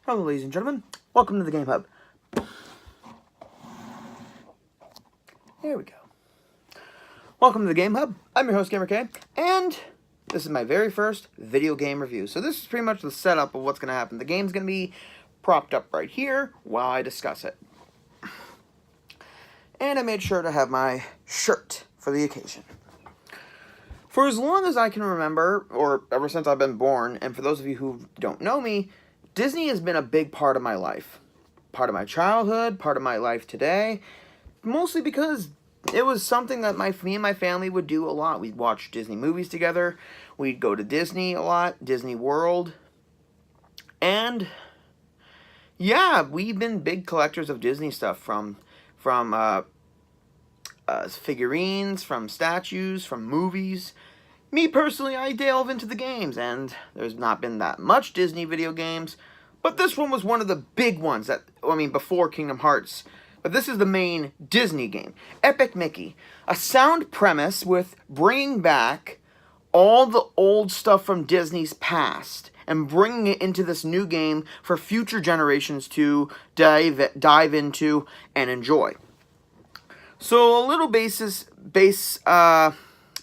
Hello ladies and gentlemen, welcome to the Game Hub. There we go. Welcome to the Game Hub. I'm your host GamerK, and this is my very first video game review. So this is pretty much the setup of what's going to happen. The game's going to be propped up right here while I discuss it. And I made sure to have my shirt for the occasion. For as long as I can remember, or ever since I've been born, and for those of you who don't know me, Disney has been a big part of my life. Part of my childhood, part of my life today. Mostly because it was something that me and my family would do a lot. We'd watch Disney movies together. We'd go to Disney a lot, Disney World. And yeah, we've been big collectors of Disney stuff from figurines, from statues, from movies. Me personally, I delve into the games, and there's not been that much Disney video games, but this one was one of the big ones that, before Kingdom Hearts. But this is the main Disney game. Epic Mickey. A sound premise with bringing back all the old stuff from Disney's past and bringing it into this new game for future generations to dive into and enjoy. So a little base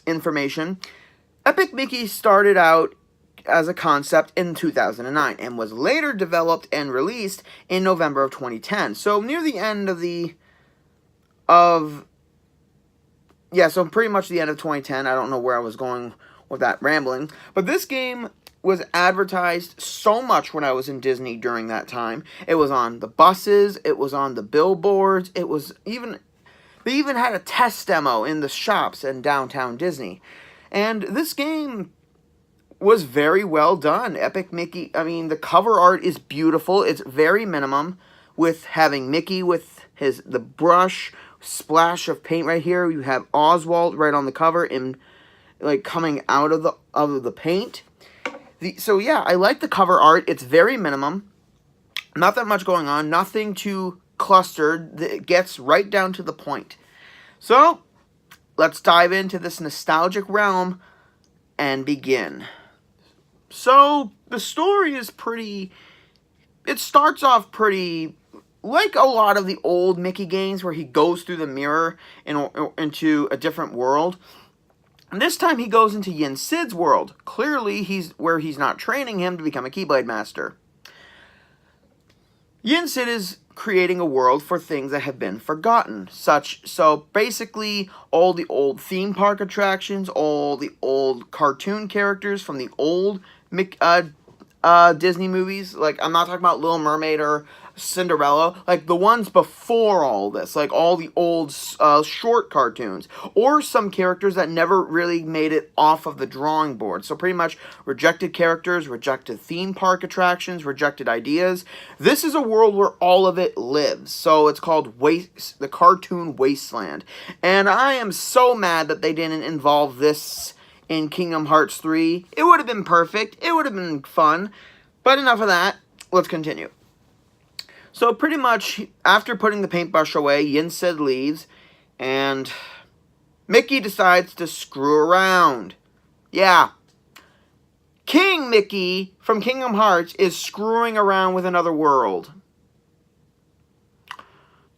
information. Epic Mickey started out as a concept in 2009 and was later developed and released in November of 2010. So near the end so pretty much the end of 2010. I don't know where I was going with that rambling. But this game was advertised so much when I was in Disney during that time. It was on the buses, it was on the billboards, they even had a test demo in the shops in downtown Disney. And this game was very well done. Epic Mickey, the cover art is beautiful. It's very minimum, with having Mickey with the brush, splash of paint right here. You have Oswald right on the cover and coming out of the paint. So yeah, I like the cover art. It's very minimum. Not that much going on. Nothing too clustered. It gets right down to the point. So let's dive into this nostalgic realm and begin. So, the story is it starts off pretty like a lot of the old Mickey games where he goes through the mirror into a different world. And this time he goes into Yin Sid's world. Clearly, he's not training him to become a Keyblade Master. Yin Sid is creating a world for things that have been forgotten. So basically, all the old theme park attractions, all the old cartoon characters from the old Disney movies. I'm not talking about Little Mermaid or Cinderella. The ones before all this. All the old short cartoons. Or some characters that never really made it off of the drawing board. So pretty much rejected characters, rejected theme park attractions, rejected ideas. This is a world where all of it lives. So it's called the Cartoon Wasteland. And I am so mad that they didn't involve this in Kingdom Hearts 3. It would have been perfect. It would have been fun. But enough of that. Let's continue. So pretty much, after putting the paintbrush away, Yin Sid leaves, and Mickey decides to screw around. Yeah. King Mickey from Kingdom Hearts is screwing around with another world.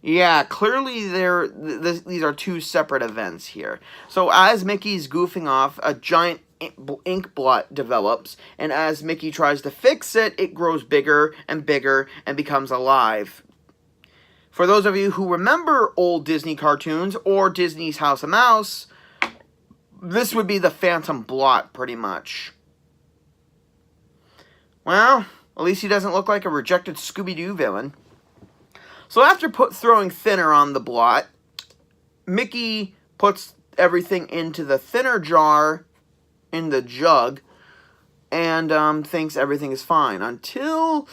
Yeah, clearly these are two separate events here. So as Mickey's goofing off, a giant ink blot develops, and as Mickey tries to fix it, it grows bigger and bigger and becomes alive. For those of you who remember old Disney cartoons or Disney's House of Mouse, this would be the Phantom Blot, pretty much. Well, at least he doesn't look like a rejected Scooby-Doo villain. So after throwing thinner on the blot, Mickey puts everything into the thinner jar in the jug and thinks everything is fine until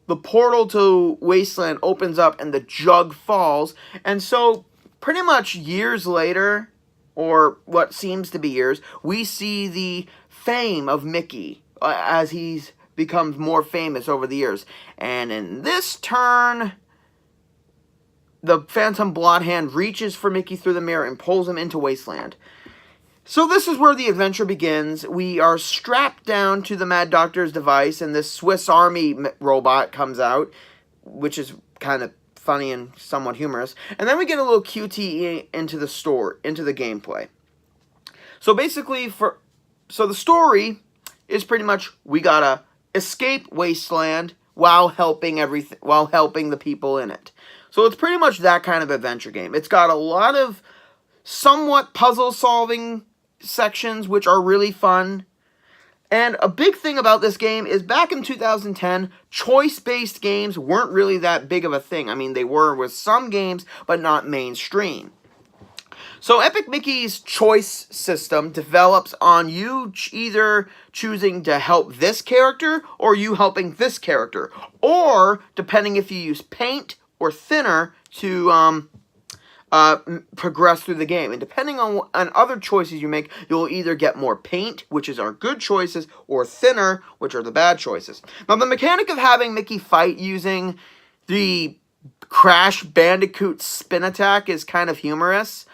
the portal to Wasteland opens up and the jug falls. And so pretty much years later, or what seems to be years, we see the fame of Mickey as he's becomes more famous over the years. And in this turn, the Phantom Blot Hand reaches for Mickey through the mirror and pulls him into Wasteland. So this is where the adventure begins. We are strapped down to the Mad Doctor's device, and this Swiss Army robot comes out, which is kind of funny and somewhat humorous. And then we get a little QTE into the gameplay. So basically, so the story is pretty much we gotta escape Wasteland while helping the people in it. So it's pretty much that kind of adventure game. It's got a lot of somewhat puzzle solving sections which are really fun. And a big thing about this game is back in 2010, choice-based games weren't really that big of a thing. I mean, they were with some games, but not mainstream. So Epic Mickey's choice system develops on you either choosing to help this character or you helping this character. Or, depending if you use paint or thinner to progress through the game. And depending on other choices you make, you'll either get more paint, which is our good choices, or thinner, which are the bad choices. Now, the mechanic of having Mickey fight using the Crash Bandicoot spin attack is kind of humorous.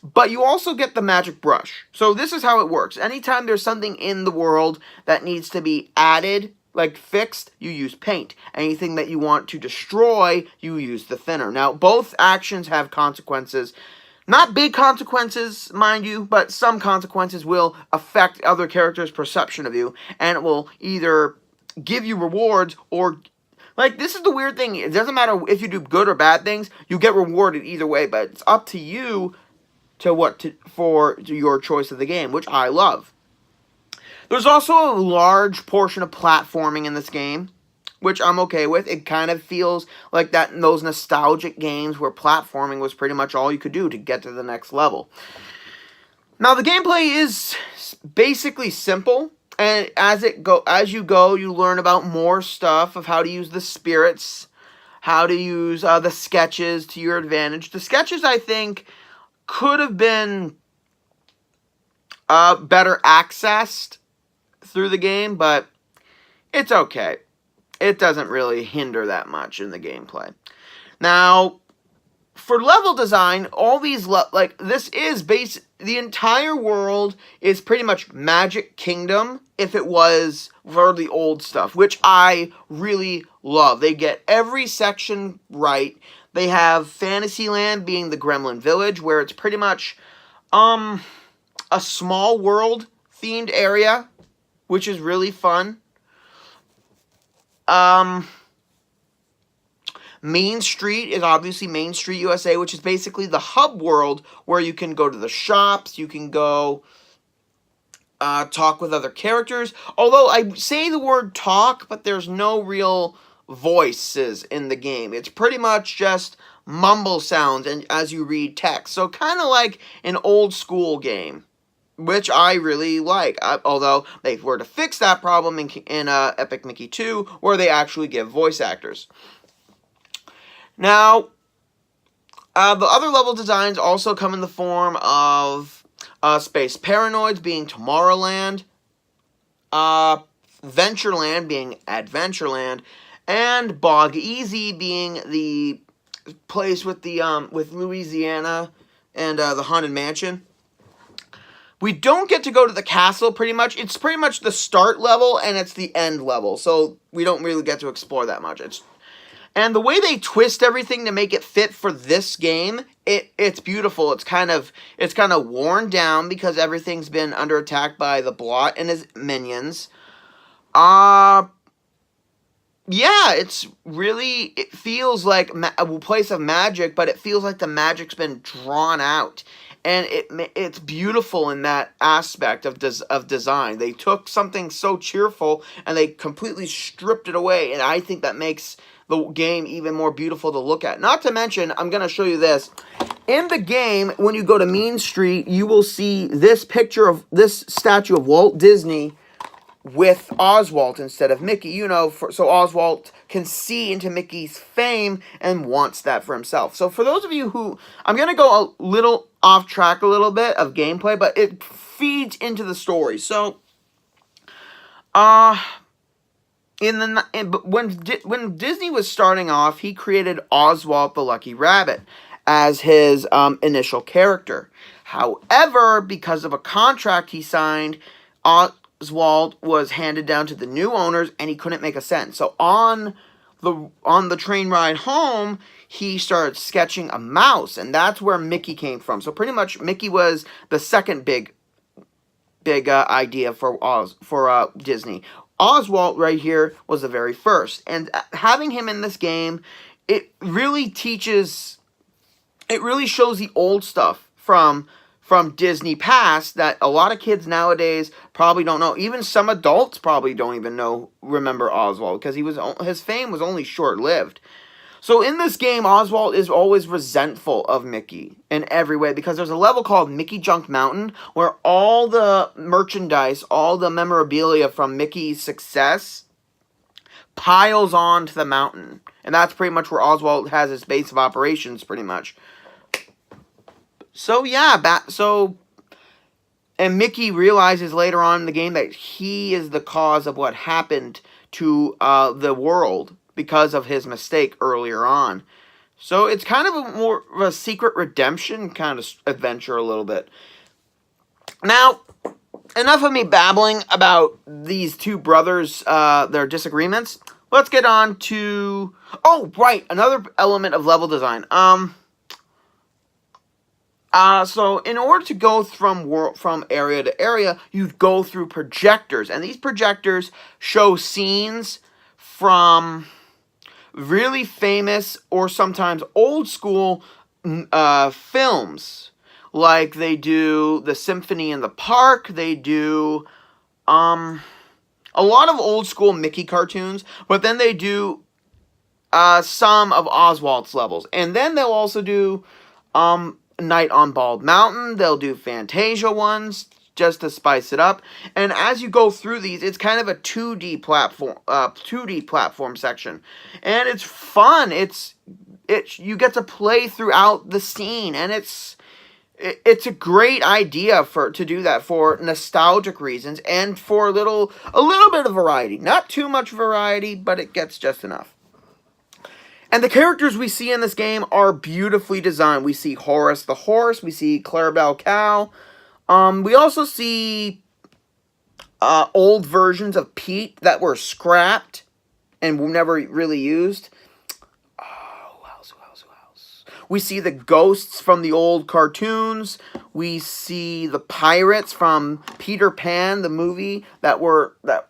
But you also get the magic brush. So this is how it works. Anytime there's something in the world that needs to be added, like fixed, you use paint. Anything that you want to destroy, you use the thinner. Now, both actions have consequences. Not big consequences, mind you, but some consequences will affect other characters' perception of you. And it will either give you rewards or... Like, this is the weird thing. It doesn't matter if you do good or bad things. You get rewarded either way, but it's up to you for your choice of the game, which I love. There's also a large portion of platforming in this game, which I'm okay with. It kind of feels like that in those nostalgic games where platforming was pretty much all you could do to get to the next level. Now, the gameplay is basically simple, and as you go, you learn about more stuff of how to use the spirits, how to use the sketches to your advantage. The sketches, I think, could have been better accessed through the game, but it's okay. It doesn't really hinder that much in the gameplay. Now, for level design, all these the entire world is pretty much Magic Kingdom if it was for the old stuff, which I really love. They get every section right. They have Fantasyland being the Gremlin Village, where it's pretty much a small world themed area, which is really fun. Main Street is obviously Main Street USA, which is basically the hub world where you can go to the shops, you can go talk with other characters. Although I say the word talk, but there's no real voices in the game. It's pretty much just mumble sounds and as you read text. So kind of like an old school game, which I really like. Although they were to fix that problem in Epic Mickey 2, where they actually give voice actors. Now, the other level designs also come in the form of Space Paranoids being Tomorrowland, Ventureland being Adventureland, and Bog Easy being the place with the with Louisiana and the Haunted Mansion. We don't get to go to the castle pretty much. It's pretty much the start level and it's the end level, so we don't really get to explore that much. And the way they twist everything to make it fit for this game, it's beautiful. It's kind of worn down because everything's been under attack by the Blot and his minions. Yeah, it feels like a place of magic, but it feels like the magic's been drawn out. And it's beautiful in that aspect of design. They took something so cheerful and they completely stripped it away. And I think that makes the game even more beautiful to look at. Not to mention, I'm going to show you this. In the game, when you go to Main Street, you will see this statue of Walt Disney with Oswald instead of Mickey. You know, so Oswald can see into Mickey's fame and wants that for himself. So for those of you who... I'm going to go a little off track a little bit of gameplay, but it feeds into the story. So, when Disney was starting off, he created Oswald the Lucky Rabbit as his initial character. However, because of a contract he signed, Oswald was handed down to the new owners, and he couldn't make a cent. So on the train ride home, he started sketching a mouse, and that's where Mickey came from. So pretty much, Mickey was the second big idea for Disney. Oswald right here was the very first, and having him in this game, it really shows the old stuff from Disney past that a lot of kids nowadays probably don't know. Even some adults probably don't even remember Oswald, because his fame was only short-lived. So in this game, Oswald is always resentful of Mickey in every way, because there's a level called Mickey Junk Mountain where all the merchandise, all the memorabilia from Mickey's success piles onto the mountain. And that's pretty much where Oswald has his base of operations, pretty much. So yeah, and Mickey realizes later on in the game that he is the cause of what happened to the world, because of his mistake earlier on. So it's kind of more of a secret redemption kind of adventure a little bit. Now, enough of me babbling about these two brothers, their disagreements. Let's get on to... Oh, right, another element of level design. So in order to go from area to area, you go through projectors. And these projectors show scenes from really famous or sometimes old school films. Like they do the Symphony in the Park. They do a lot of old school Mickey cartoons. But then they do some of Oswald's levels. And then they'll also do Night on Bald Mountain. They'll do Fantasia ones, just to spice it up. And as you go through these, it's kind of a 2D platform section, and it's fun. You get to play throughout the scene, and it's a great idea to do that for nostalgic reasons and for a little bit of variety. Not too much variety, but it gets just enough. And the characters we see in this game are beautifully designed. We see Horace the horse. We see Clarabelle Cow. We also see old versions of Pete that were scrapped and were never really used. Who else? We see the ghosts from the old cartoons. We see the pirates from Peter Pan, the movie, that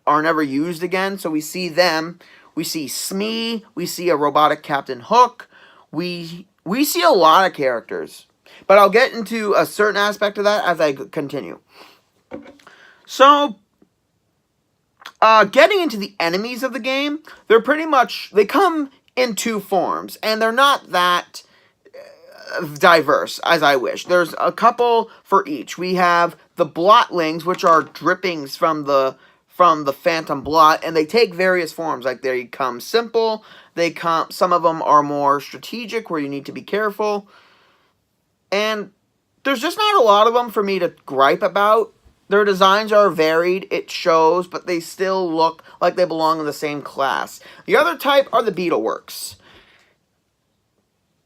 are never used again. So we see them. We see Smee. We see a robotic Captain Hook. We see a lot of characters. But I'll get into a certain aspect of that as I continue. So, getting into the enemies of the game, they come in two forms, and they're not that diverse as I wish. There's a couple for each. We have the blotlings, which are drippings from the phantom blot, and they take various forms. Like they come simple, some of them are more strategic where you need to be careful. And there's just not a lot of them for me to gripe about. Their designs are varied, it shows, but they still look like they belong in the same class. The other type are the Beetleworks.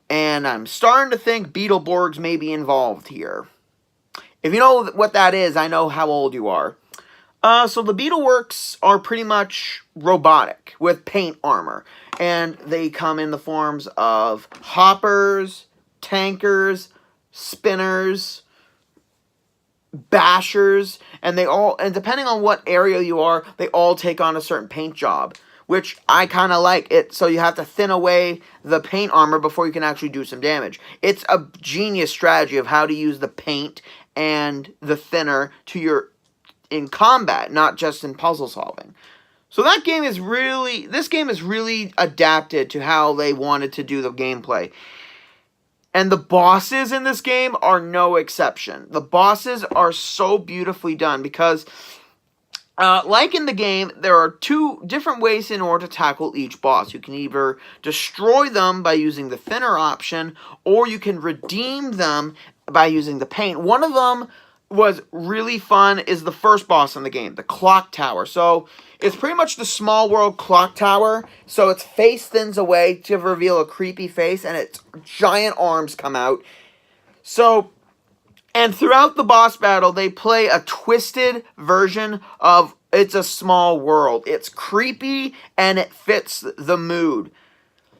And I'm starting to think Beetleborgs may be involved here. If you know what that is, I know how old you are. So the Beetleworks are pretty much robotic with paint armor. And they come in the forms of hoppers, tankers, spinners, bashers, and depending on what area you are, they all take on a certain paint job, which I kind of like it. So you have to thin away the paint armor before you can actually do some damage. It's a genius strategy of how to use the paint and the thinner in combat, not just in puzzle solving. So this game is really adapted to how they wanted to do the gameplay. And the bosses in this game are no exception. The bosses are so beautifully done because, like in the game, there are two different ways in order to tackle each boss. You can either destroy them by using the thinner option, or you can redeem them by using the paint. One of them was really fun is the first boss in the game, the clock tower. So it's pretty much the small world clock tower. So its face thins away to reveal a creepy face, and its giant arms come out. So And throughout the boss battle, they play a twisted version of It's a Small World. It's creepy and it fits the mood.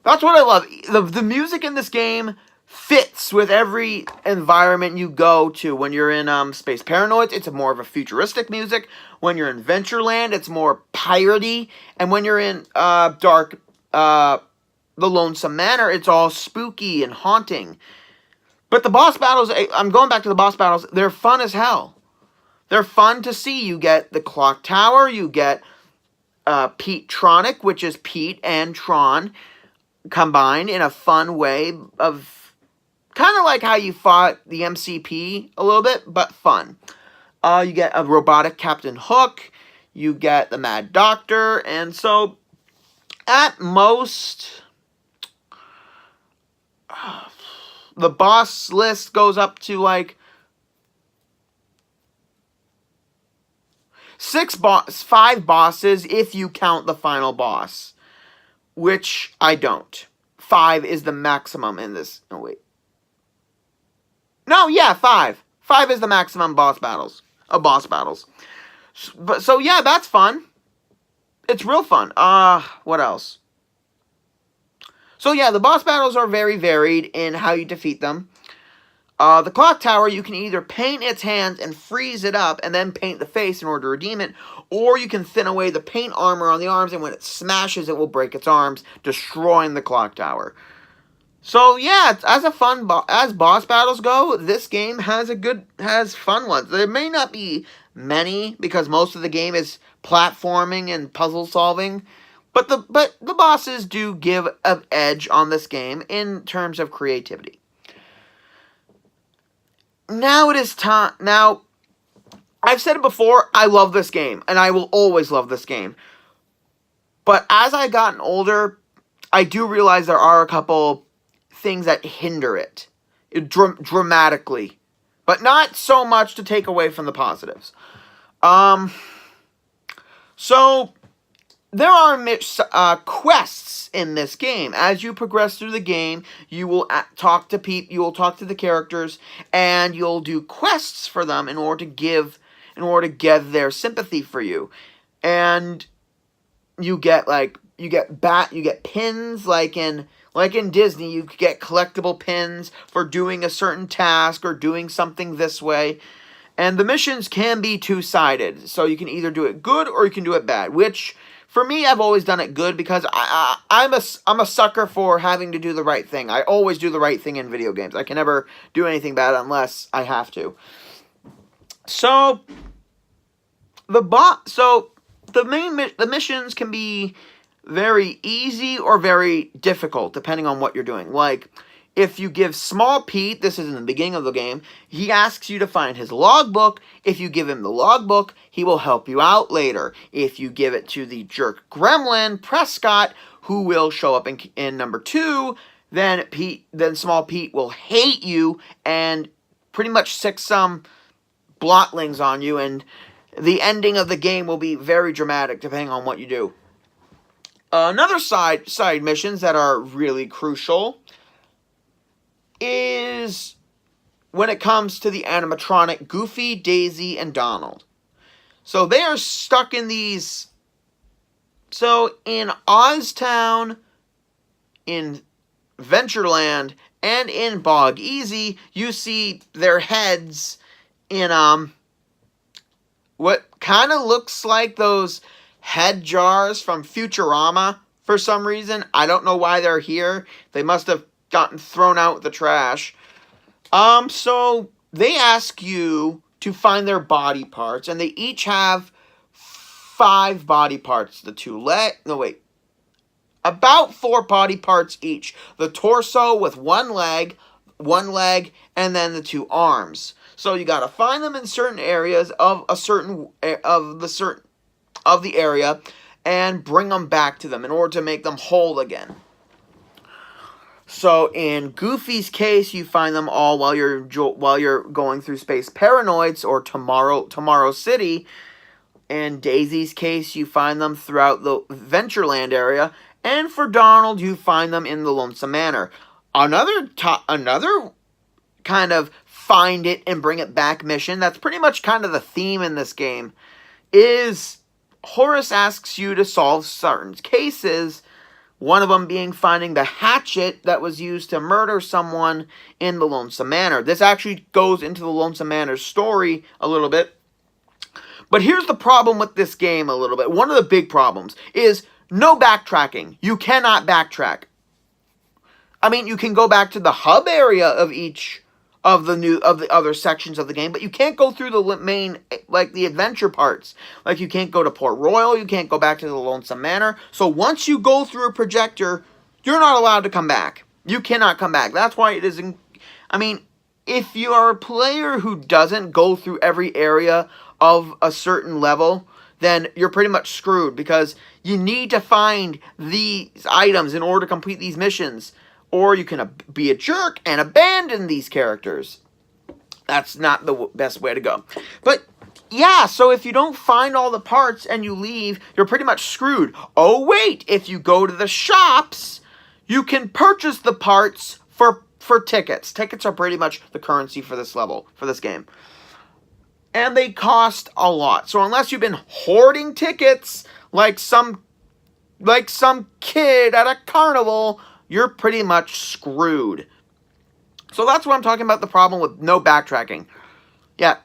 That's what I love. The music in this game fits with every environment you go to. When you're in Space Paranoids, it's more of a futuristic music. When you're in Ventureland, it's more piratey. And when you're in The Lonesome Manor, it's all spooky and haunting. But the boss battles, I'm going back to the boss battles, they're fun as hell. They're fun to see. You get the Clock Tower, you get Pete Tronic, which is Pete and Tron combined in a fun way of kind of like how you fought the MCP a little bit, but fun. You get a robotic Captain Hook, you get the Mad Doctor, and so at most the boss list goes up to like 5 bosses if you count the final boss, which I don't. 5 is the maximum in this. Oh, wait. No, yeah, 5. 5 is the maximum boss battles. So yeah, that's fun. It's real fun. What else? So yeah, the boss battles are very varied in how you defeat them. The Clock Tower, you can either paint its hands and freeze it up and then paint the face in order to redeem it, or you can thin away the paint armor on the arms, and when it smashes, it will break its arms, destroying the Clock Tower. So yeah, as boss battles go, this game has fun ones. There may not be many because most of the game is platforming and puzzle solving, but the bosses do give an edge on this game in terms of creativity. Now it is time. Now, I've said it before, I love this game, and I will always love this game. But as I've gotten older, I do realize there are a couple things that hinder it dramatically. But not so much to take away from the positives. So, there are quests in this game. As you progress through the game, you will talk to the characters, and you'll do quests for them in order to get their sympathy for you. And you get pins like in Disney. You get collectible pins for doing a certain task or doing something this way. And the missions can be two-sided, so you can either do it good or you can do it bad, which for me, I've always done it good because I'm a sucker for having to do the right thing. I always do the right thing in video games. I can never do anything bad unless I have to. So the missions can be very easy or very difficult depending on what you're doing. Like, if you give Small Pete, this is in the beginning of the game, he asks you to find his logbook. If you give him the logbook, he will help you out later. If you give it to the jerk gremlin, Prescott, who will show up in number 2, then Small Pete will hate you and pretty much sick some blotlings on you, and the ending of the game will be very dramatic depending on what you do. Another side missions that are really crucial is when it comes to the animatronic Goofy, Daisy, and Donald. So they are stuck in these. So in Oztown, in Ventureland, and in Bog Easy, you see their heads in what kind of looks like those head jars from Futurama for some reason. I don't know why they're here. They must have gotten thrown out with the trash. So they ask you to find their body parts, and they each have 5 body parts. About 4 body parts each. The torso with one leg, and then the 2 arms. So you gotta find them in certain areas of the area, and bring them back to them in order to make them whole again. So in Goofy's case, you find them all while you're going through Space Paranoids or Tomorrow City. In Daisy's case, you find them throughout the Ventureland area, and for Donald, you find them in the Lonesome Manor. Another kind of find it and bring it back mission. That's pretty much kind of the theme in this game, is Horace asks you to solve certain cases, one of them being finding the hatchet that was used to murder someone in the Lonesome Manor. This actually goes into the Lonesome Manor story a little bit. But here's the problem with this game a little bit. One of the big problems is no backtracking. You cannot backtrack. I mean, you can go back to the hub area of each of the other sections of the game, but you can't go through the main, like, the adventure parts. Like, you can't go to Port Royal, you can't go back to the Lonesome Manor. So once you go through a projector, you're not allowed to come back. You cannot come back. That's why it isn't... I mean, if you are a player who doesn't go through every area of a certain level, then you're pretty much screwed, because you need to find these items in order to complete these missions. Or you can be a jerk and abandon these characters. That's not the best way to go. But, yeah, so if you don't find all the parts and you leave, you're pretty much screwed. Oh, wait, if you go to the shops, you can purchase the parts for tickets. Tickets are pretty much the currency for this level, for this game. And they cost a lot. So unless you've been hoarding tickets like some kid at a carnival, you're pretty much screwed. So that's what I'm talking about, the problem with no backtracking. Yeah,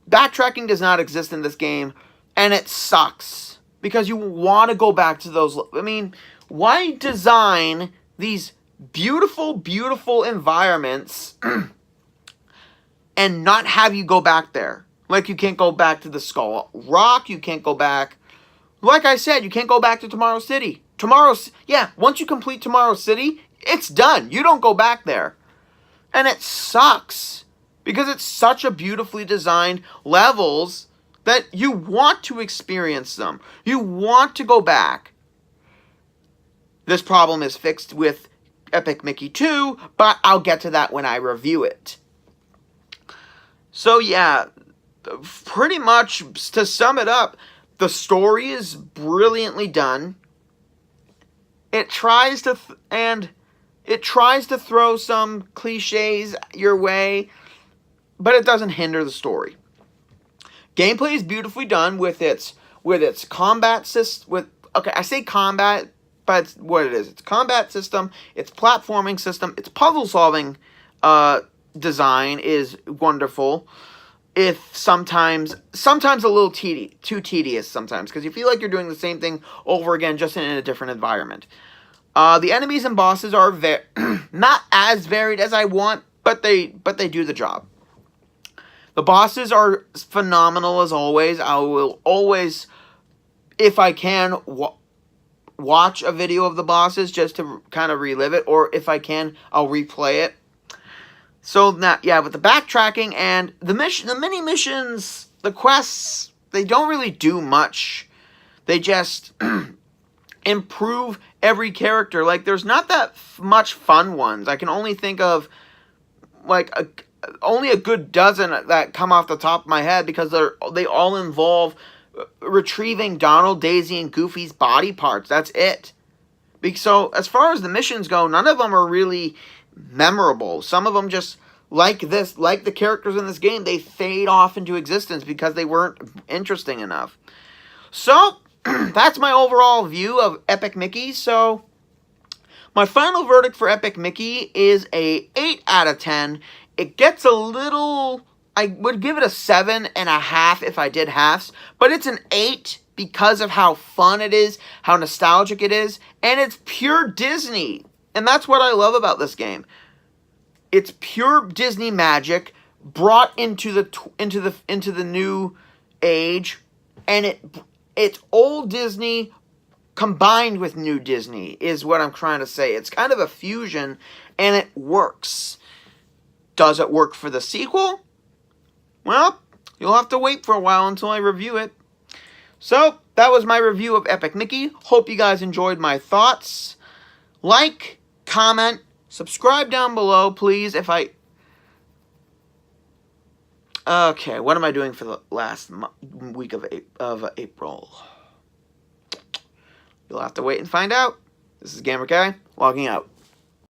backtracking does not exist in this game, and it sucks. Because you want to go back to those... I mean, why design these beautiful, beautiful environments and not have you go back there? Like, you can't go back to the Skull Rock, you can't go back... Like I said, you can't go back to Tomorrow City. Once you complete Tomorrow City, it's done. You don't go back there. And it sucks, because it's such a beautifully designed levels that you want to experience them. You want to go back. This problem is fixed with Epic Mickey 2, but I'll get to that when I review it. So yeah, pretty much to sum it up, the story is brilliantly done. It tries to throw some cliches your way, but it doesn't hinder the story. Gameplay is beautifully done with its combat system. I say combat, but it's what it is. It's combat system. Its platforming system. Its puzzle solving design is wonderful. If sometimes a little too tedious sometimes, because you feel like you're doing the same thing over again, just in a different environment. The enemies and bosses are not as varied as I want, but they do the job. The bosses are phenomenal as always. I will always, if I can, watch a video of the bosses just to kind of relive it, or if I can, I'll replay it. So, with the backtracking and the mini missions, the quests, they don't really do much. They just improve every character. Like, there's not that much fun ones. I can only think of, like, only a good dozen that come off the top of my head, because they all involve retrieving Donald, Daisy, and Goofy's body parts. That's it. So, as far as the missions go, none of them are really memorable. Some of them just, like the characters in this game, they fade off into existence because they weren't interesting enough. So, that's my overall view of Epic Mickey. So, my final verdict for Epic Mickey is a 8 out of 10. It gets a little... I would give it a 7.5 if I did halves, but it's an 8 because of how fun it is, how nostalgic it is, and it's pure Disney. And that's what I love about this game. It's pure Disney magic brought into the new age, and it's old Disney combined with new Disney is what I'm trying to say. It's kind of a fusion, and it works. Does it work for the sequel? Well, you'll have to wait for a while until I review it. So, that was my review of Epic Mickey. Hope you guys enjoyed my thoughts. Like, comment, subscribe down below, please. Okay, what am I doing for the last week of April? You'll have to wait and find out. This is GamerK, logging out.